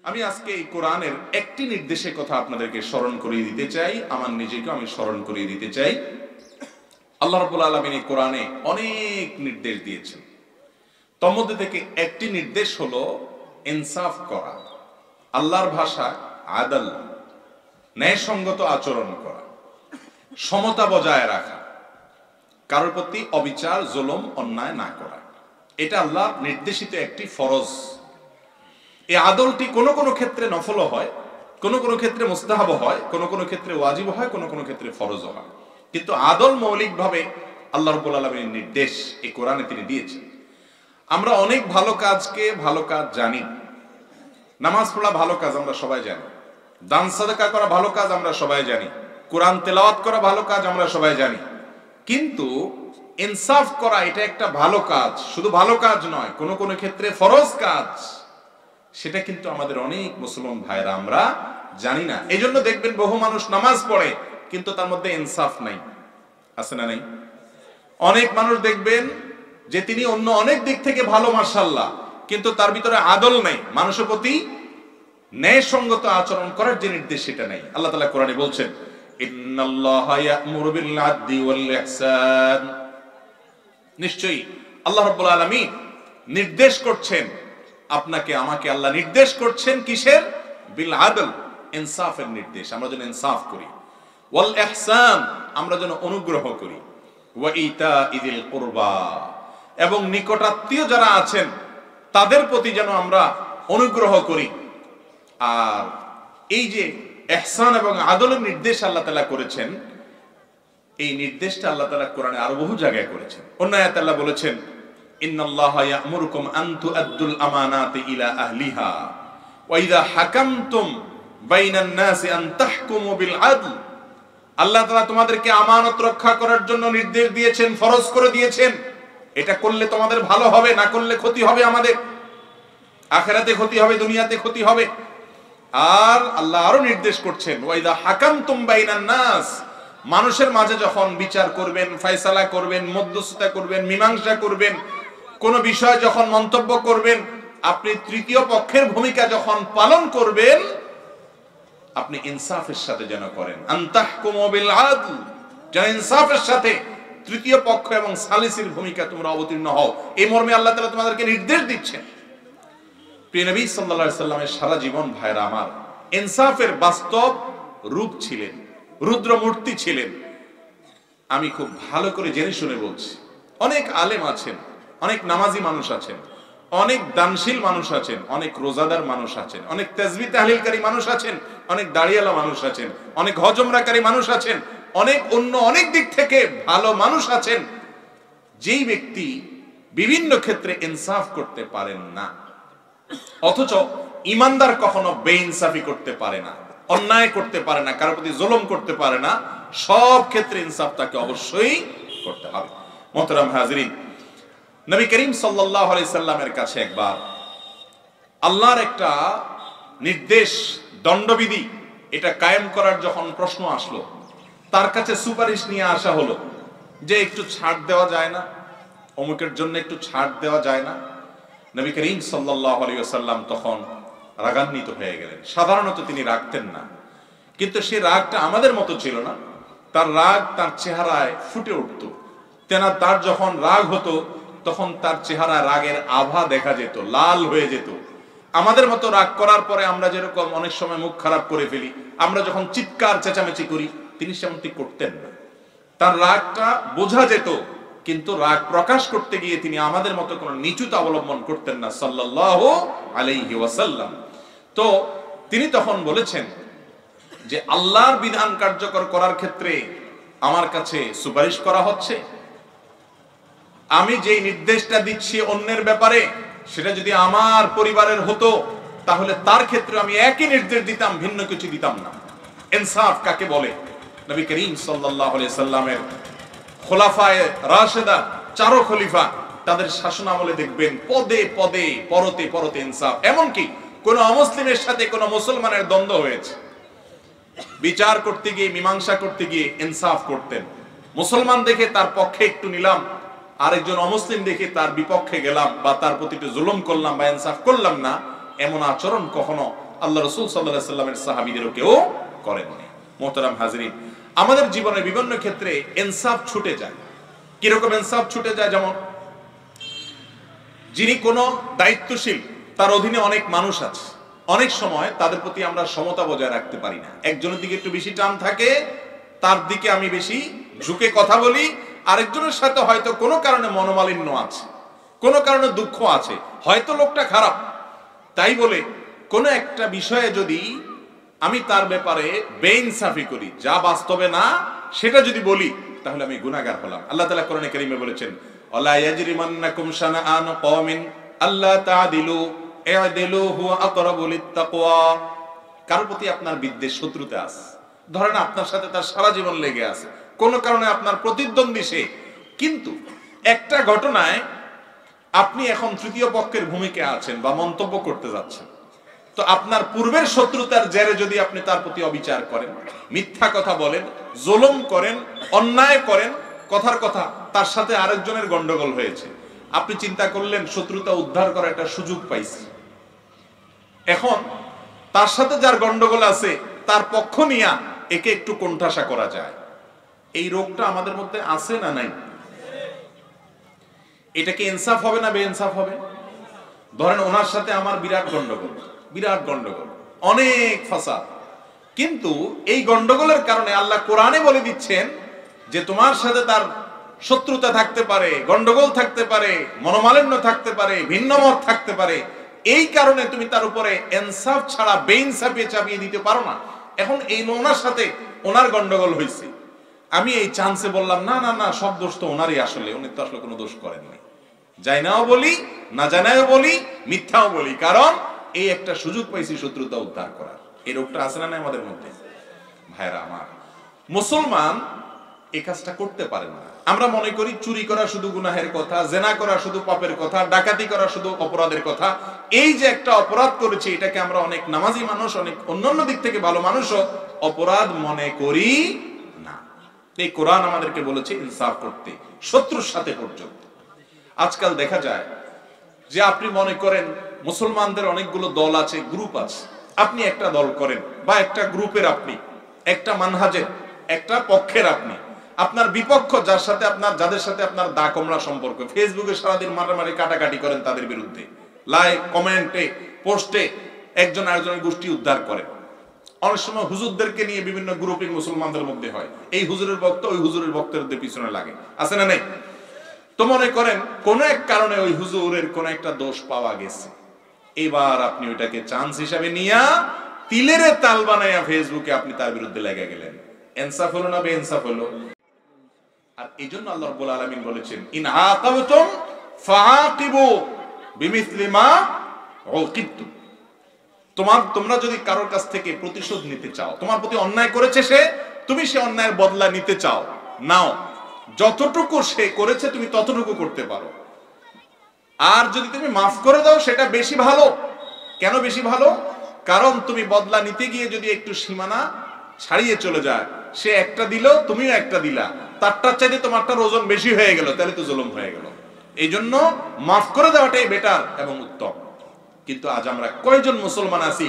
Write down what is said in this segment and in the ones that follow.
আমি আজকে এই কোরআনের একটি নির্দেশের কথা আপনাদেরকে স্মরণ করিয়ে দিতে চাই, আমার নিজেকে আমি স্মরণ করিয়ে দিতে চাই। আল্লাহ রাব্বুল আলামিন এই কোরআনে অনেক নির্দেশ দিয়েছেন, তার মধ্যে থেকে একটি নির্দেশ হলো ইনসাফ করা, আল্লাহর ভাষা আদল, ন্যায়সঙ্গত আচরণ করা, সমতা বজায় রাখা, কারোর প্রতি অবিচার জুলুম অন্যায় না করা। এটা আল্লাহর নির্দেশিত একটি ফরজ। এই আদলটি কোনো কোনো ক্ষেত্রে নফল হয়, কোনো কোনো ক্ষেত্রে মুস্তাহাব হয়, কোনো কোনো ক্ষেত্রে ওয়াজিব হয়, কোনো কোনো ক্ষেত্রে ফরজ হয়, কিন্তু আদল মৌলিকভাবে আল্লাহ রাব্বুল আলামিনের নির্দেশ এই কোরআনে তিনি দিয়েছেন। আমরা অনেক ভালো কাজকে ভালো কাজ জানি, নামাজ পড়া ভালো কাজ আমরা সবাই জানি, দান সাদাকা করা ভালো কাজ আমরা সবাই জানি, কোরআন তেলাওয়াত করা ভালো কাজ আমরা সবাই জানি, কিন্তু ইনসাফ করা এটা একটা ভালো কাজ, শুধু ভালো কাজ নয়, কোনো কোনো ক্ষেত্রে ফরজ কাজ, সেটা কিন্তু আমাদের অনেক মুসলমান ভাইরা আমরা জানি না। এই জন্য দেখবেন বহু মানুষ নামাজ পড়ে কিন্তু তার মধ্যে ইনসাফ নাই, আছে না নাই? অনেক মানুষ দেখবেন যে তিনি অন্য অনেক দিক থেকে ভালো মাশাআল্লাহ, কিন্তু তার ভিতরে আদল নেই, মানুষের প্রতি ন্যায়সঙ্গত আচরণ করার যে নির্দেশ সেটা নেই। আল্লাহ তাআলা কোরআনে বলছেন, ইন্নাল্লাহা ইয়া'মুরু বিল আদলি ওয়াল ইহসান, নিশ্চয়ই আল্লাহ রাব্বুল আলামিন নির্দেশ করছেন আপনাকে আমাকে, আল্লাহ নির্দেশ করছেন কিসের? বিল আদল, ইনসাফের নির্দেশ, আমরা যেন ইনসাফ করি, ওয়াল ইহসান, আমরা যেন অনুগ্রহ করি, ওয়া ইতাইযিল কুরবা, এবং নিকটাত্মীয় যারা আছেন তাদের প্রতি যেন আমরা অনুগ্রহ করি। আর এই যে ইহসান এবং আদলের নির্দেশ আল্লাহ তাআলা করেছেন, এই নির্দেশটা আল্লাহ তাআলা কোরআনে আরো বহু জায়গায় করেছেন। অন্য আয়াতে আল্লাহ বলেছেন, ইন্নাল্লাহা ইয়া'মুরুকুম আন তুআদ্দুল আমানাতি ইলা আহলিহা ওয়া ইযা হাকামতুম বাইনান নাসি আন তাহকুমু বিল আদল, আল্লাহ তাআলা তোমাদেরকে আমানত রক্ষা করার জন্য নির্দেশ দিয়েছেন, ফরজ করে দিয়েছেন। এটা করলে তোমাদের ভালো হবে, না করলে ক্ষতি হবে, আমাদের আখিরাতে ক্ষতি হবে, দুনিয়াতে ক্ষতি হবে। আর আল্লাহ আরো নির্দেশ করছেন, ওয়া ইযা হাকামতুম বাইনান নাস, মানুষের মাঝে যখন বিচার করবেন, ফয়সালা করবেন, মধ্যস্থতা করবেন, মীমাংসা করবেন, কোন বিষয় যখন মন্তব্য করবেন, আপনি তৃতীয় পক্ষের ভূমিকা যখন পালন করবেন, আপনি ইনসাফের সাথে যেন করেন, আনতাহকুমু বিল আদল, যেন ইনসাফের সাথে তৃতীয় পক্ষ এবং সালিসির ভূমিকা তোমরা অবতীর্ণ হও। এই মর্মে আল্লাহ তাআলা তোমাদেরকে নির্দেশ দিচ্ছেন। প্রিয় নবী সাল্লাল্লাহু আলাইহি সাল্লামের সারা জীবন ভাইরা আমার ইনসাফের বাস্তব রূপ ছিলেন, রুদ্র মূর্তি ছিলেন। আমি খুব ভালো করে জেনে শুনে বলছি, অনেক আলেম আছেন, অনেক নামাজি মানুষ আছেন, অনেক দানশীল মানুষ আছেন, অনেক রোজাদার মানুষ আছেন, অনেক তাসবিহ তাহলিলকারী মানুষ আছেন, অনেক দাড়িওয়ালা মানুষ আছেন, অনেক হজ উমরাকারী মানুষ আছেন, অনেক অন্য অনেক দিক থেকে ভালো মানুষ আছেন, যেই ব্যক্তি বিভিন্ন ক্ষেত্রে ইনসাফ করতে পারেন না, অথচ ইমানদার কখনো বেইনসাফি করতে পারে না, অন্যায় করতে পারে না, কারোর প্রতি জুলুম করতে পারে না, সব ক্ষেত্রে ইনসাফ তাকে অবশ্যই করতে হবে। মোহতারাম হাজরিন, নবী করিম সাল্লাল্লাহু আলাইহি সাল্লামের কাছে একবার আল্লাহর একটা নির্দেশ, দণ্ডবিধি, এটা কায়েম করার যখন প্রশ্ন আসলো, তার কাছে সুপারিশ নিয়ে আসা হলো যে একটু ছাড় দেওয়া যায় না, অমুকের জন্য একটু ছাড় দেওয়া যায় না। নবী করিম সাল্লাল্লাহু আলাইহি ওয়াসাল্লাম তখন রাগান্বিত হয়ে গেলেন। সাধারণত তিনি রাগতেন না, কিন্তু সে রাগটা আমাদের মতো ছিল না, তার রাগ তার চেহারায় ফুটে উঠত। তার যখন রাগ হতো তখন তার চেহারায় রাগের আভা দেখা যেত, লাল হয়ে যেত। আমাদের মতো রাগ করার পরে আমরা যেরকম অনেক সময় মুখ খারাপ করে ফেলি, আমরা যখন চিৎকার চেঁচামেচি করি, তিনি সেমনটি করতেন না। তার রাগটা বোঝা যেত, কিন্তু রাগ প্রকাশ করতে গিয়ে তিনি আমাদের মতো কোনো নিচুতা অবলম্বন করতেন না সাল্লাল্লাহু আলাইহি ওয়াসাল্লাম। তো তিনি তখন বলেছেন যে আল্লাহর বিধান কার্যকর করার ক্ষেত্রে আমার কাছে সুপারিশ করা হচ্ছে, আমি যেই নির্দেশটা দিচ্ছি অন্যের ব্যাপারে, সেটা যদি আমার পরিবারের হতো তাহলে তার ক্ষেত্রে আমি একই নির্দেশ দিতাম, ভিন্ন কিছু দিতাম না। ইনসাফ কাকে বলে? নবী করিম সাল্লাল্লাহু আলাইহি সাল্লামের খোলাফায়ে রাশেদা, চারো খলিফা, তাদের শাসন আমলে দেখবেন পদে পদে পরতে পরতে ইনসাফ। এমনকি কোন অমুসলিমের সাথে কোন মুসলমানের দ্বন্দ্ব হয়েছে, বিচার করতে গিয়ে, মীমাংসা করতে গিয়ে ইনসাফ করতেন। মুসলমান দেখে তার পক্ষে একটু নিলাম, আরেকজন অমুসলিম দেখে তার বিপক্ষে গেলাম, বা তার প্রতি একটু জুলুম করলাম বা ইনসাফ করলাম না, এমন আচরণ কখনো আল্লাহ রাসূল সাল্লাল্লাহু আলাইহি সাল্লামের সাহাবীদেরও কেউ করেননি। মোহতারাম হাজরিন, আমাদের জীবনের বিভিন্ন ক্ষেত্রে ইনসাফ ছুটে যায়। কিরকম ইনসাফ ছুটে যায়? যেমন যিনি কোনো দায়িত্বশীল, তার অধীনে অনেক মানুষ আছে, অনেক সময় তাদের প্রতি আমরা সমতা বজায় রাখতে পারি না। একজনের দিকে একটু বেশি টান থাকে, তার দিকে আমি বেশি ঝুঁকে কথা বলি, আরেকজনের সাথে হয়তো কোনো কারণে মনোমালিন্য আছে, কোনো কারণে দুঃখ আছে, হয়তো লোকটা খারাপ, তাই বলে কোনো একটা বিষয়ে যদি আমি তার ব্যাপারে বেইনসাফি করি, যা বাস্তবে না সেটা যদি বলি, তাহলে আমি গুনাহগার হলাম। আল্লাহ তাআলা কোরআনে কারীমে বলেছেন, ওয়ালা ইয়াজরিমান্নাকুম শানাআন কওমিন আল্লা তা'দিলু ই'দিলু হুয়া আকরাবু লিত্তাকওয়া। কারোর প্রতি আপনার বিদ্বেষ, শত্রুতা আছে, ধরেন আপনার সাথে তার সারা জীবন লেগে আছে, কোন কারণে আপনার প্রতিদ্বন্দ্বী সে, কিন্তু একটা ঘটনায় আপনি এখন তৃতীয় পক্ষের ভূমিকা আছেন বা মন্তব্য করতে যাচ্ছেন, তো আপনার পূর্বের শত্রুতার জেরে যদি আপনি তার প্রতি অবিচার করেন, মিথ্যা কথা বলেন, জুলুম করেন, অন্যায় করেন, কথার কথা তার সাথে আরেকজনের গন্ডগোল হয়েছে, আপনি চিন্তা করলেন শত্রুতা উদ্ধার করার একটা সুযোগ পাইছি, এখন তার সাথে যার গন্ডগোল আছে তার পক্ষ নিয়ে একে একটু কোণঠাসা করা যায়। এই রোগটা আমাদের মধ্যে আছে না নাই? এটা কি ইনসাফ হবে না বেইনসাফ হবে? ধরেন ওনার সাথে আমার বিরাট গন্ডগোল, অনেক ফাসাদ, কিন্তু এই গন্ডগোলের কারণে আল্লাহ কোরআনে বলে দিচ্ছেন যে তোমার সাথে তার শত্রুতা থাকতে পারে, গন্ডগোল থাকতে পারে, মনোমালিন্য থাকতে পারে, ভিন্নমত থাকতে পারে, এই কারণে তুমি তার উপরে ইনসাফ ছাড়া বেইনসাফি চাপিয়ে দিতে পারো না। এখন এই ওনার সাথে ওনার গন্ডগোল হয়েছে, আমি এই চান্সে বললাম না না না, সব দোষ তো ওনারই, আসলে উনি তো আসলে কোনো দোষ করেননি, যাই নাও বলি, না জানাও বলি, মিথ্যাও বলি, কারণ এই একটা সুযোগ পাইছি শত্রুতা উদ্ধার করার। এই রোগটা আছে না নাই আমাদের মধ্যে? ভাইরা আমার, মুসলমান এই কাজটা করতে পারে না। আমরা মনে করি চুরি করা শুধু গুনাহের কথা, জেনা করা শুধু পাপের কথা, ডাকাতি করা শুধু অপরাধের কথা। এই যে একটা অপরাধ করেছি, এটাকে আমরা অনেক নামাজি মানুষ, অনেক অন্যান্য দিক থেকে ভালো মানুষও অপরাধ মনে করি না। এই কোরআন আমাদেরকে বলেছে ইনসাফ করতে, শত্রুর সাথে পর্যন্ত। আজকাল দেখা যায় যে আপনি মনে করেন মুসলমানদের অনেকগুলো দল আছে, গ্রুপ আছে, আপনি একটা দল করেন বা একটা গ্রুপের, আপনি একটা মানহাজের, একটা পক্ষের, আপনি আপনার বিপক্ষ যার সাথে আপনার, যাদের সাথে আপনার দা কমলা সম্পর্ক, ফেসবুকে সারাদিন মারামারি কাটাকাটি করেন তাদের বিরুদ্ধে, লাইক কমেন্টে পোস্টে একজন আরেকজনের গোষ্ঠী উদ্ধার করেন। অনেক সময় হুজুরদেরকে নিয়ে বিভিন্ন গ্রুপিং মুসলমানদের মধ্যে হয়, এই হুজুরের ভক্ত ওই হুজুরের ভক্তের পিছনে লাগে, আছে না নাই? তো মনে করেন কোন এক কারণে ওই হুজুরের কোন একটা দোষ পাওয়া গেছে, এবার আপনি ওইটাকে চান্স হিসাবে নিয়া তিলের তাল বানাইয়া ফেসবুকে আপনি তার বিরুদ্ধে লেগে গেলেন। ইনসাফ হলো না বেইনসাফ হলো? আর এইজন্য আল্লাহ রাব্বুল আলামিন বলেছেন, ইন আকাবতুম ফাআকিবু বিমিসলি মা উকিবতুম। তোমরা যদি কারোর কাছ থেকে প্রতিশোধ নিতে চাও, তোমার প্রতি অন্যায় করেছে সে, তুমি সে অন্যায়ের বদলা নিতে চাও, নাও, যতটুকু সে করেছে তুমি ততটুকু করতে পারো। আর যদি তুমি মাফ করে দাও সেটা বেশি ভালো। কেন বেশি ভালো? কারণ তুমি বদলা নিতে গিয়ে যদি একটু সীমানা ছাড়িয়ে চলে যায়, সে একটা দিল তুমিও একটা দিলা, তারটার চাইতে তোমারটার ওজন বেশি হয়ে গেল, তাহলে তো জুলুম হয়ে গেল। এই জন্য মাফ করে দেওয়াটাই বেটার এবং উত্তম। কিন্তু আজ আমরা কয়জন মুসলমান আছি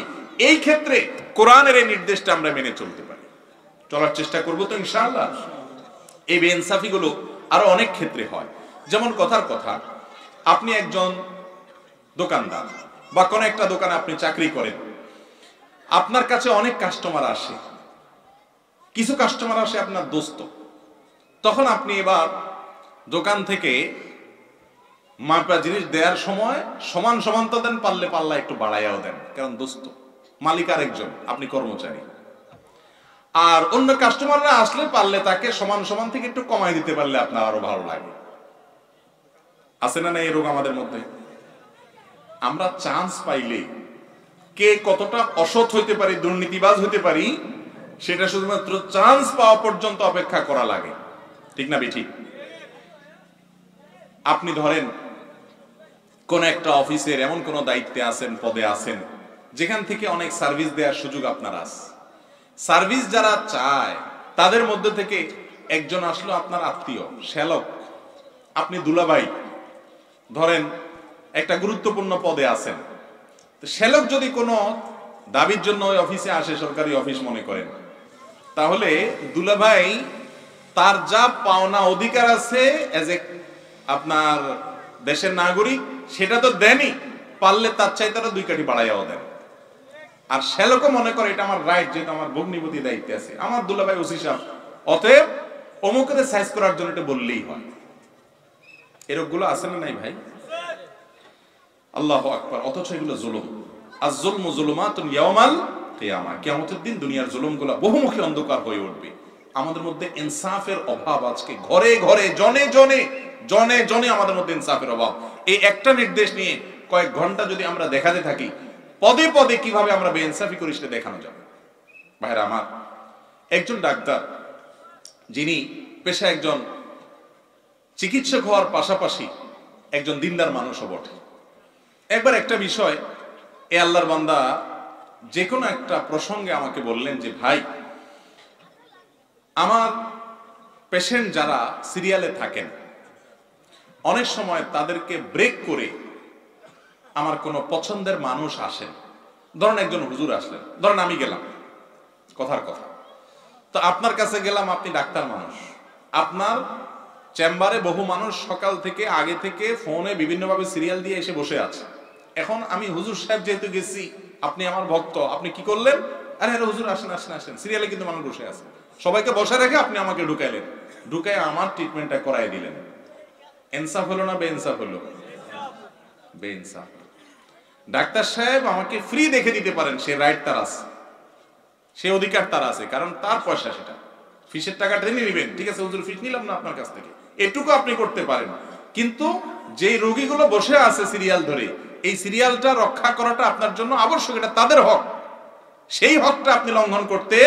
এই ক্ষেত্রে কোরআনের এই নির্দেশটা আমরা মেনে চলতে পারি? চলার চেষ্টা করবো তো ইনশাআল্লাহ। এই বেইনসাফি গুলো আরো অনেক ক্ষেত্রে হয়। যেমন কথার কথা, আপনি একজন দোকানদার বা কোন একটা দোকানে আপনি চাকরি করেন, আপনার কাছে অনেক কাস্টমার আসে, কিছু কাস্টমার আসে আপনার দোস্ত, তখন আপনি এবার দোকান থেকে মাপা জিনিস দেওয়ার সময় সমান সমান তো দেন, পারলে পাল্লা একটু বাড়াইয়াও দেন, কারণ দোস্ত, মালিক আরেকজন, আপনি কর্মচারী। আর অন্য কাস্টমাররা আসলে পারলে তাকে সমান সমান থেকে একটু কমাই দিতে পারলে আপনার আরো ভালো লাগে। আছে না না এই রোগ আমাদের মধ্যে? আমরা চান্স পাইলে কে কতটা অসৎ হইতে পারি, দুর্নীতিবাজ হইতে পারি, সেটা শুধুমাত্র চান্স পাওয়া পর্যন্ত অপেক্ষা করা লাগে, ঠিক না বেঠিক? আপনি ধরেন কোন একটা অফিসের এমন কোন দায়িত্বে আছেন, পদে আছেন, যেখান থেকে অনেক সার্ভিস দেওয়ার সুযোগ আপনার আছে। সার্ভিস যারা চায় তাদের মধ্যে থেকে একজন আসলো আপনার আত্মীয়, শ্যালক, আপনি দুলাভাই, ধরেন একটা গুরুত্বপূর্ণ পদে আছেন। শ্যালক যদি কোনো দাবির জন্য ওই অফিসে আসে, সরকারি অফিস মনে করেন, তাহলে দুলাভাই তার যা পাওনা অধিকার আছে এজ এ আপনার দেশের নাগরিক সেটা তো দেনই, পারলে তার চাই তারা 2 কাঠি বাড়াইয়াও দেন। আর সেরকম মনে করে এটা আমার রাইট, যেহেতু আমার ভগ্নিপতি দায়িত্বে আছে, আমার দুলাভাই ওসি সাহেব, অতএব অমুকের সাইজ করার জন্য এটা বললেই হয়। এরকমগুলো আছে না নাই ভাই? আল্লাহু আকবার। অথচ এগুলো জুলুম। আয-যুলমু যুলুমাতুন ইয়াওমাল কিয়ামা। কিয়ামতের দিন দুনিয়ার জুলুমগুলো বহুমুখী অন্ধকার হয়ে উঠবে। আমাদের মধ্যে ইনসাফের অভাব আজকে ঘরে ঘরে, জনে জনে, জনে জনে আমাদের মধ্যে ইনসাফের অভাব। এই একটা নির্দেশ নিয়ে কয়েক ঘন্টা যদি আমরা দেখাতে থাকি, পদে পদে কিভাবে আমরা বেইনসাফি করি সেটা দেখানো যাবে। ভাইরা আমার, একজন ডাক্তার যিনি পেশা একজন চিকিৎসক হওয়ার পাশাপাশি একজন দিনদার মানুষও বটে, একবার একটা বিষয় এ আল্লাহর বান্দা যে কোনো একটা প্রসঙ্গে আমাকে বললেন যে ভাই, আমার পেশেন্ট যারা সিরিয়ালে থাকেন অনেক সময় তাদেরকে ব্রেক করে আমার কোনো পছন্দের মানুষ আসেন, ধরেন একজন হুজুর আসলেন, ধরেন আমি গেলাম, কথার কথা, তো আপনার কাছে গেলাম, আপনি ডাক্তার মানুষ, আপনার চেম্বারে বহু মানুষ সকাল থেকে আগে থেকে ফোনে বিভিন্নভাবে সিরিয়াল দিয়ে এসে বসে আছে। এখন আমি হুজুর সাহেব যেহেতু গেছি, আপনি আমার ভক্ত, আপনি কি করলেন, আরে আরে হুজুর আসেন আসেন আসেন, সিরিয়ালে কিন্তু মানুষ বসে আছে, সবাইকে বসে রেখে আপনি আমাকে ঢুকাইলেন, ঢুকাই আমার ট্রিটমেন্টটা করাই দিলেন। ইনসাফ হলো না বেইনসাফ হলো? বেইনসাফ। ডাক্তার সাহেব আমাকে ফ্রি দেখে দিতে পারেন, সে রাইট তার আছে, সে অধিকার তার আছে, কারণ তার পয়সা, সেটা ফিসের টাকাটা নিয়ে নিবেন, ঠিক আছে হুজুর ফিস নিলাম না আপনার কাছ থেকে, এটুকু আপনি করতে পারেন। কিন্তু যে রোগীগুলো বসে আছে সিরিয়াল ধরে, এই সিরিয়ালটা রক্ষা করাটা আপনার জন্য আবশ্যক, এটা তাদের হক, সেই হকটা আপনি লঙ্ঘন করতে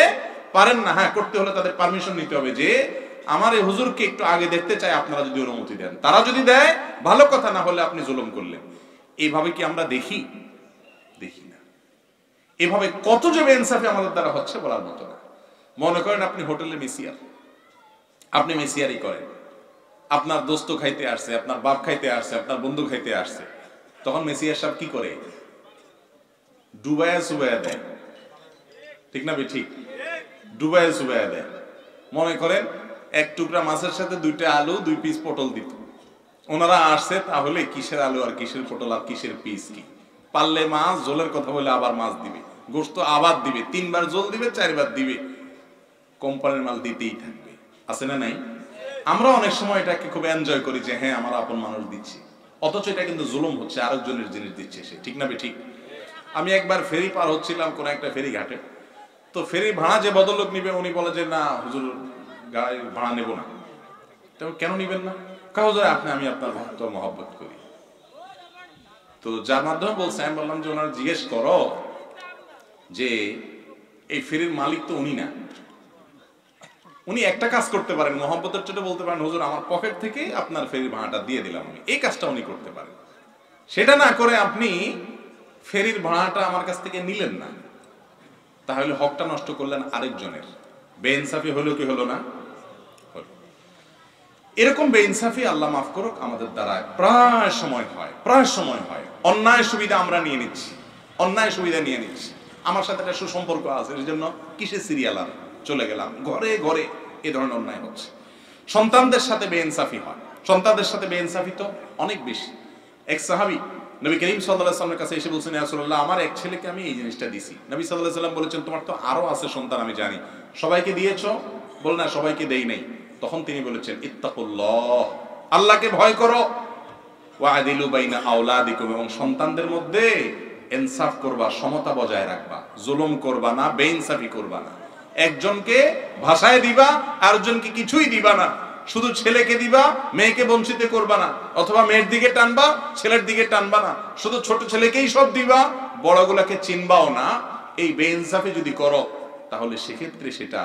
পারেন না। হ্যাঁ, করতে হলে তাদের পারমিশন নিতে হবে যে আমার এই হুজুরকে একটু আগে দেখতে চাই, আপনারা যদি অনুমতি দেন। তারা যদি দেয় ভালো কথা, না হলে আপনি জুলুম করলেন। এইভাবে কি আমরা দেখি? দেখি না। এভাবে কত যে বেইনসাফি আমাদের দ্বারা হচ্ছে বলার মতো না। মনে করেন আপনি হোটেলে মেসিয়ার, আপনি মেসিয়ারি করেন, আপনার দোস্ত খাইতে আসছে, আপনার বাপ খাইতে আসছে, আপনার বন্ধু খাইতে আসছে, তখন মেসিয়ার সাহেব কি করে? ডুবাইয়া সুবাইয়া দেয়, ঠিক না? ঠিক, ডুবাইয়া সুবাইয়া দেয়। মনে করেন এক টুকরা মাছের সাথে 2টা আলু, 2 পিস পটল দিত, ওনারা আসছে, তাহলে কিসের আলু আর কিসের পটল আর কিসের পিস কি? পারলে মাছ জোলের কথা বলে আবার মাছ দিবে, গোশত আবার দিবে, 3 বার জল দিবে, 4 বার দিবে, কোম্পানির মাল দিতেই থাকবে। আছে না নাই? আমরা অনেক সময় এটাকে খুব এনজয় করি যে হ্যাঁ আমার আপন মানুষ দিচ্ছি, অথচ এটা কিন্তু জুলুম হচ্ছে, আরেকজনের জিনিস দিচ্ছে সে, ঠিক না? ঠিক। আমি একবার ফেরি পার হচ্ছিলাম কোন একটা ফেরি ঘাটে, তো ফেরি ভাড়া যে ভদ্রলোক নিবে উনি বলে যে না হুজুর, গাড়ি ভাড়া নেব না। কেন নিবেন না? কাগজ আপনি, আমি আপনার ভক্ত, মহব্বত করি। তো যার মাধ্যমে বলছে, আমি বললাম যে ওনার জিজ্ঞেস করো যে এই ফেরির মালিক তো উনি না, উনি একটা কাজ করতে পারেন, মহব্বতের চোটে বলতে পারেন হুজুর আমার পকেট থেকে আপনার ফেরির ভাড়াটা দিয়ে দিলাম, আমি এই কাজটা উনি করতে পারেন। সেটা না করে আপনি ফেরির ভাড়াটা আমার কাছ থেকে নিলেন না, তাহলে হকটা নষ্ট করলেন আরেকজনের। বেইনসাফি হলো কি হলো না? এরকম বেইনসাফি আল্লাহ মাফ করুক আমাদের দ্বারা প্রায় সময় হয়, প্রায় সময় হয়। অন্যায় সুবিধা আমরা নিয়ে নিচ্ছি, অন্যায় সুবিধা নিয়ে নিচ্ছি। আমার সাথে একটা সুসম্পর্ক আছে, এর জন্য কিসের সিরিয়াল আর চলে গেলাম, ঘরে ঘরে এ ধরনের অন্যায় হচ্ছে। সন্তানদের সাথে বেইনসাফি হয়, সন্তানদের সাথে বেইনসাফি তো অনেক বেশি। এক সাহাবী নবী করিম সাল্লাল্লাহু আলাইহি ওয়াসাল্লামের কাছে এসে বলছেন, ইয়া রাসূলুল্লাহ, আমার এক ছেলেকে আমি এই জিনিসটা দিছি। নবী সাল্লাল্লাহু আলাইহি ওয়াসাল্লাম বলেছেন, তোমার তো আরো আছে সন্তান, আমি জানি, সবাইকে দিয়েছো? বল না, সবাইকে দেই নাই। তখন তিনি বলেছেন, ইত্তাকুল্লাহ, আল্লাহকে ভয় করো, ওয়াদিলু বাইনা আওলাদিকুম, এবং সন্তানদের মধ্যে ইনসাফ করবা, সমতা বজায় রাখবা, জুলুম করবা না, বেইনসাফি করবা না। একজনকে ভাষায় দিবা, আরেকজনকে কিছুই দিবা না। শুধু ছেলেকে দিবা, মেয়েকে বঞ্চিত করবা না, অথবা মেয়ের দিকে টানবা, ছেলের দিকে টানবা না। শুধু ছোট ছেলেকেই সব দিবা, বড়গুলাকে চিনবাও না। এই বেইনসাফি যদি করো, তাহলে সেক্ষেত্রে সেটা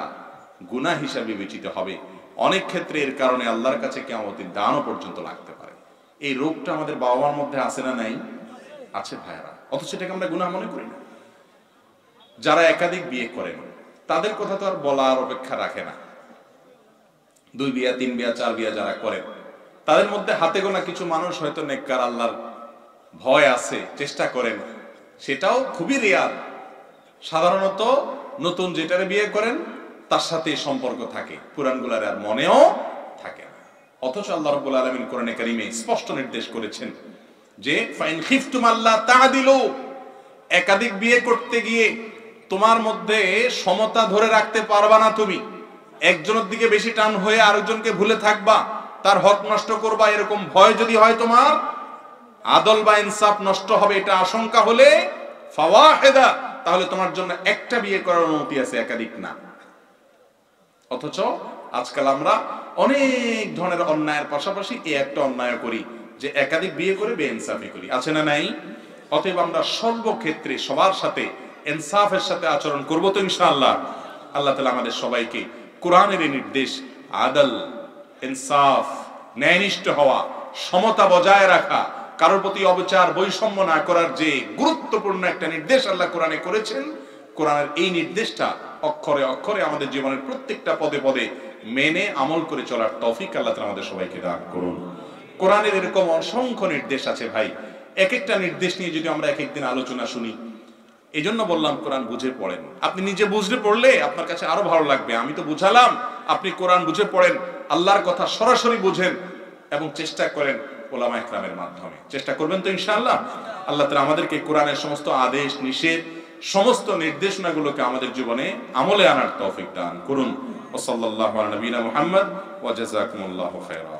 গুনাহ হিসাবে বিবেচিত হবে। অনেক ক্ষেত্রে এর কারণে আল্লাহর কাছে কিয়ামতের দানও পর্যন্ত লাগতে পারে। এই রোগটা আমাদের বাবা মার মধ্যে আছে না নাই? আছে ভাইরা, অথচ এটাকে আমরা গুনাহ মনে করি না। যারা একাধিক বিয়ে করেন তাদের কথা তো আর বলার অপেক্ষা রাখে না। 2 বিয়া, 3 বিয়া, 4 বিয়া যারা করেন, তাদের মধ্যে হাতে গোনা কিছু মানুষ হয়তো নেককার, আল্লাহর ভয় আছে, চেষ্টা করেন, সেটাও খুবই রেয়ার। সাধারণত নতুন যেটারে বিয়ে করেন তার সাথে সম্পর্ক থাকে, পুরানগুলার আর মনেও থাকে না। অথচ আল্লাহ রাব্বুল আলামিন কোরআনে কারীমে স্পষ্ট নির্দেশ করেছেন যে ফাইন খিফতুম আল্লাহ তা'দিলু, একাধিক বিয়ে করতে গিয়ে তোমার মধ্যে সমতা ধরে রাখতে পারবা না, তুমি একজনের দিকে বেশি টান হয়ে আরেকজনকে ভুলে থাকবা, তার হক নষ্ট করবা, এরকম ভয় যদি হয় তোমার, আদল বা ইনসাফ নষ্ট হবে এটা আশঙ্কা হলে ফাওয়াহিদা, তাহলে তোমার জন্য একটা বিয়ে করার অনুমতি আছে, একাধিক না। অথচ আজকাল আমরা অনেক ধরনের অন্যায়ের পাশাপাশি এই একটা অন্যায় করি যে একাধিক বিয়ে করে বেইনসাফি করি, আছে না নাই? অতএব আমরা সর্বক্ষেত্রে সবার সাথে ইনসাফের সাথে আচরণ করব তো ইনশাআল্লাহ। আল্লাহ তাআলা আমাদের সবাইকে কোরআনের এই নির্দেশ, আদল, ইনসাফ, ন্যায়নিষ্ঠ হওয়া, সমতা বজায় রাখা, কারোর প্রতি অবিচার বৈষম্য না করার যে গুরুত্বপূর্ণ একটা নির্দেশ আল্লাহ কোরআনে করেছেন, কোরআনের এই নির্দেশটা অক্ষরে অক্ষরে আমাদের জীবনের প্রত্যেকটা পদে পদে মেনে আমল করে চলার তৌফিক আল্লাহ তাআলা আমাদের সবাইকে দান করুন। কোরআনের এরকম অসংখ্য নির্দেশ আছে ভাই, এক একটা নির্দেশ নিয়ে যদি আমরা এক একদিন আলোচনা শুনি। এই জন্য বললাম কোরআন বুঝে পড়েন। আপনি নিজে বুঝলে পড়লে আপনার কাছে আরো ভালো লাগবে। আমি তো বুঝালাম, আপনি কোরআন বুঝে পড়েন, আল্লাহর কথা সরাসরি বুঝেন এবং চেষ্টা করেন ওলামা ইকরামের মাধ্যমে। চেষ্টা করবেন তো ইনশাআল্লাহ। আল্লাহ তাআলা আমাদেরকে কোরআনের সমস্ত আদেশ নিষেধ, সমস্ত নির্দেশনাগুলোকে আমাদের জীবনে আমলে আনার তৌফিক দান করুন। ওয়া সাল্লাল্লাহু আলা নবিয়িনা মুহাম্মদ ওয়া জাযাকুমুল্লাহু খাইরা।